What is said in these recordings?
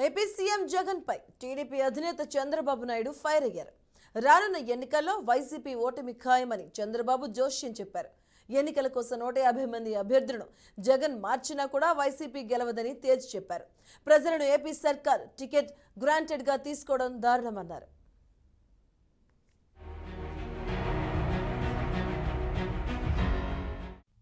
AP CM Jagan పై TDP అధినేత Chandrababu Naidu fire అయ్యారు. రానున్న ఎన్నికల్లో వైసీపీ ఓటమి ఖాయమని చంద్రబాబు జోష్యం చెప్పారు. ఎన్నికల కోసం 150 మంది అభ్యర్థులను జగన్ మార్చినా కూడా వైసీపీ గెలవదని తేల్చి చెప్పారు. ప్రజలను ఏపీ సర్కార్ టికెట్ గ్రాంటెడ్ గా తీసుకోవడం దారుణమన్నారు.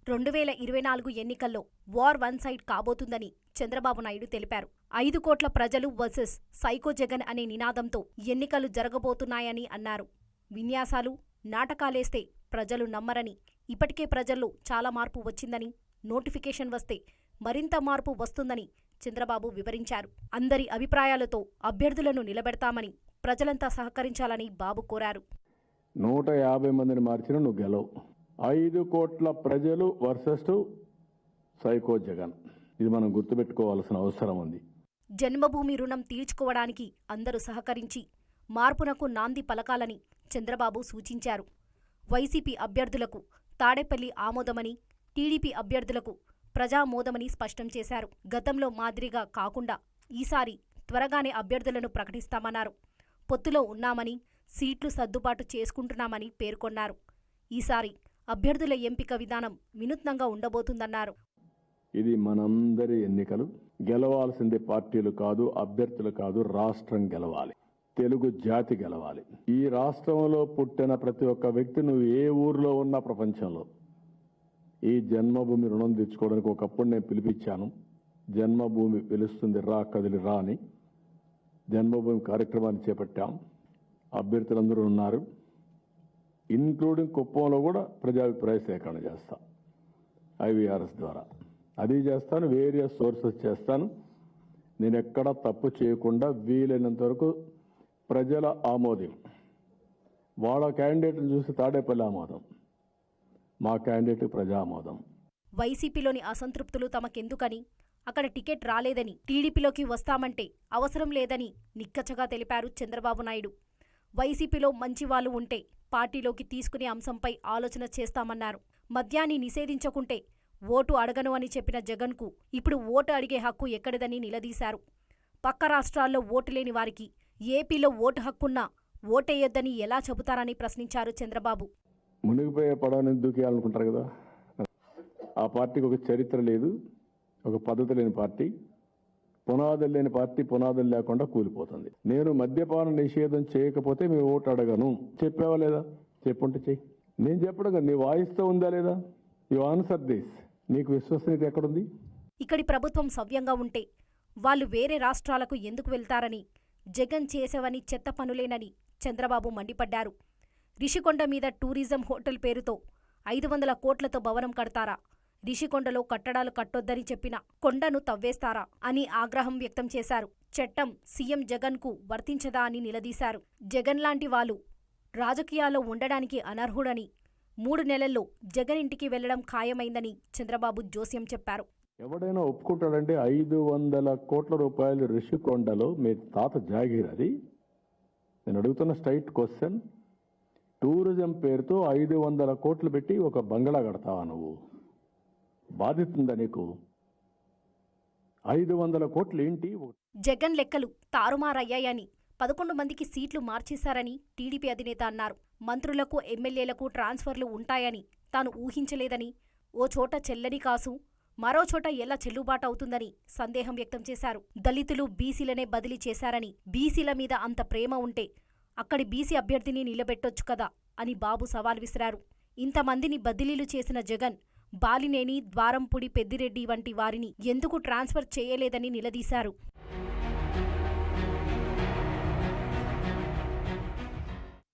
2024 ఎన్నికల్లో వార్ వన్ సైడ్ కాబోతుందని చంద్రబాబు నాయుడు తెలిపారు. 5 కోట్ల ప్రజలు వర్సెస్ సైకో జగన్ అనే నినాదంతో ఎన్నికలు జరగబోతున్నాయని అన్నారు. విన్యాసాలు, నాటకాలేస్తే ప్రజలు నమ్మరని, ఇప్పటికే ప్రజల్లో చాలా మార్పు వచ్చిందని, నోటిఫికేషన్ వస్తే మరింత మార్పు వస్తుందని చంద్రబాబు వివరించారు. అందరి అభిప్రాయాలతో అభ్యర్థులను నిలబెడతామని ప్రజలంతా సహకరించాలని బాబు కోరారు. 150 మందిని మార్చిన నువ్వు గెలవు. 5 కోట్ల ప్రజలు వర్సెస్ సైకో జగన్. ఇది మనం గుర్తుపెట్టుకోవాల్సిన అవసరం ఉంది. జన్మభూమి రుణం తీర్చుకోవడానికి అందరూ సహకరించి మార్పునకు నాంది పలకాలని చంద్రబాబు సూచించారు. వైసీపీ అభ్యర్థులకు తాడేపల్లి ఆమోదమని, టీడీపీ అభ్యర్థులకు ప్రజామోదమని స్పష్టం చేశారు. గతంలో మాదిరిగా కాకుండా ఈసారి త్వరగానే అభ్యర్థులను ప్రకటిస్తామన్నారు. పొత్తులో ఉన్నామని, సీట్లు సర్దుబాటు చేసుకుంటున్నామని పేర్కొన్నారు. ఈసారి అభ్యర్థుల ఎంపిక విధానం వినూత్నంగా ఉండబోతుందన్నారు. ఇది మనందరి ఎన్నికలు. గెలవాల్సింది పార్టీలు కాదు, అభ్యర్థులు కాదు, రాష్ట్రం గెలవాలి, తెలుగు జాతి గెలవాలి. ఈ రాష్ట్రంలో పుట్టిన ప్రతి ఒక్క వ్యక్తి, నువ్వు ఏ ఊర్లో ఉన్నా ప్రపంచంలో, ఈ జన్మభూమి రుణం తెచ్చుకోవడానికి ఒకప్పుడు నేను పిలిపించాను. జన్మభూమి పిలుస్తుంది, రా కదిలి రా అని జన్మభూమి కార్యక్రమాన్ని చేపట్టాం. అభ్యర్థులందరూ ఉన్నారు. ఇంక్లూడింగ్ కుప్పంలో కూడా ప్రజాభిప్రాయ సేకరణ చేస్తాం IVRS ద్వారా. అది చేస్తాను, వేరియస్ సోర్సెస్ చేస్తాను. నేను ఎక్కడా తప్పు చేయకుండా వీలైనంత వరకు ప్రజల ఆమోదం. వాళ్ళ క్యాండిడేట్ని చూసి తాడేపల్లి ఆమోదం, మా క్యాండిడేట్ ప్రజా ఆమోదం. వైసీపీలోని అసంతృప్తులు తమకెందుకని, అక్కడ టికెట్ రాలేదని, టీడీపీలోకి వస్తామంటే అవసరం లేదని నిక్కచ్చగా తెలిపారు చంద్రబాబు నాయుడు. వైసీపీలో మంచివాళ్లు ఉంటే పార్టీలోకి తీసుకునే అంశంపై ఆలోచన చేస్తామన్నారు. మద్యాన్ని నిషేధించకుంటే ఓటు అడగను అని చెప్పిన జగన్కు ఇప్పుడు ఓటు అడిగే హక్కు ఎక్కడిదని నిలదీశారు. పక్క రాష్ట్రాల్లో ఓటు లేని వారికి ఏపీలో ఓటు హక్కున్నా ఓటేయొద్దని ఎలా చెబుతారని ప్రశ్నించారు చంద్రబాబు. మునిగిపోయే పడవని దూకేయాలనుకుంటారు కదా, ఆ పార్టీకి ఒక చరిత్ర లేదు, ఒక పద్ధతి లేని పార్టీ, పునాదులు లేని పార్టీ. పునాదులు లేకుండా కూలిపోతుంది. నేను మద్యపాన నిషేధం చేయకపోతే మీ ఓటు అడగను చెప్పావా లేదా? చెప్పుంటే చెయ్యి. నేను చెప్పడం కదా, నీ వాయిస్తో ఉందా లేదా? You answer this. నీకు విశ్వసనీయత ఎక్కడుంది? ఇక్కడి ప్రభుత్వం సవ్యంగా ఉంటే వాళ్ళు వేరే రాష్ట్రాలకు ఎందుకు వెళ్తారని, జగన్ చేసేవని చెత్త పనులేనని చంద్రబాబు మండిపడ్డారు. రిషికొండ మీద టూరిజం హోటల్ పేరుతో 500 కోట్లతో భవనం కడతారా? రిషికొండలో కట్టడాలు కట్టొద్దని చెప్పిన కొండను తవ్వేస్తారా అని ఆగ్రహం వ్యక్తం చేశారు. చట్టం సీఎం జగన్కు వర్తించదా అని నిలదీశారు. జగన్ లాంటి వాళ్ళు రాజకీయాల్లో ఉండడానికి అనర్హుడని, 3 నెలల్లో జగన్ ఇంటికి వెళ్లడం ఖాయమైందని చంద్రబాబు జోస్యం చెప్పారు. ఎవడైనా ఒప్పుకుంటాడంటే 500 కోట్ల రూపాయలు రిషికొండలో మీ తాత జాగీర్. అది నేను అడుగుతున్న స్ట్రైట్ క్వశ్చన్. టూరిజం పేరుతో 500 కోట్లు పెట్టి ఒక బంగళా కడతావా నువ్వు? బాధితుందా నీకు? 500 కోట్లు ఏంటి? జగన్ లెక్కలు తారుమారయ్యాయని, 11 మందికి సీట్లు మార్చేశారని టీడీపీ అధినేత అన్నారు. మంత్రులకు, ఎమ్మెల్యేలకు ట్రాన్స్ఫర్లు ఉంటాయని తాను ఊహించలేదని, ఓ చోట చెల్లని కాసు మరో చోట ఎలా చెల్లుబాటు అవుతుందని సందేహం వ్యక్తం చేశారు. దళితులు, బీసీలనే బదిలీ చేశారని, బీసీల మీద అంత ప్రేమ ఉంటే అక్కడి బీసీ అభ్యర్థిని నిలబెట్టొచ్చు కదా అని బాబు సవాల్ విసిరారు. ఇంతమందిని బదిలీలు చేసిన జగన్ బాలినేని, ద్వారంపూడి పెద్దిరెడ్డి వంటి వారిని ఎందుకు ట్రాన్స్ఫర్ చేయలేదని నిలదీశారు.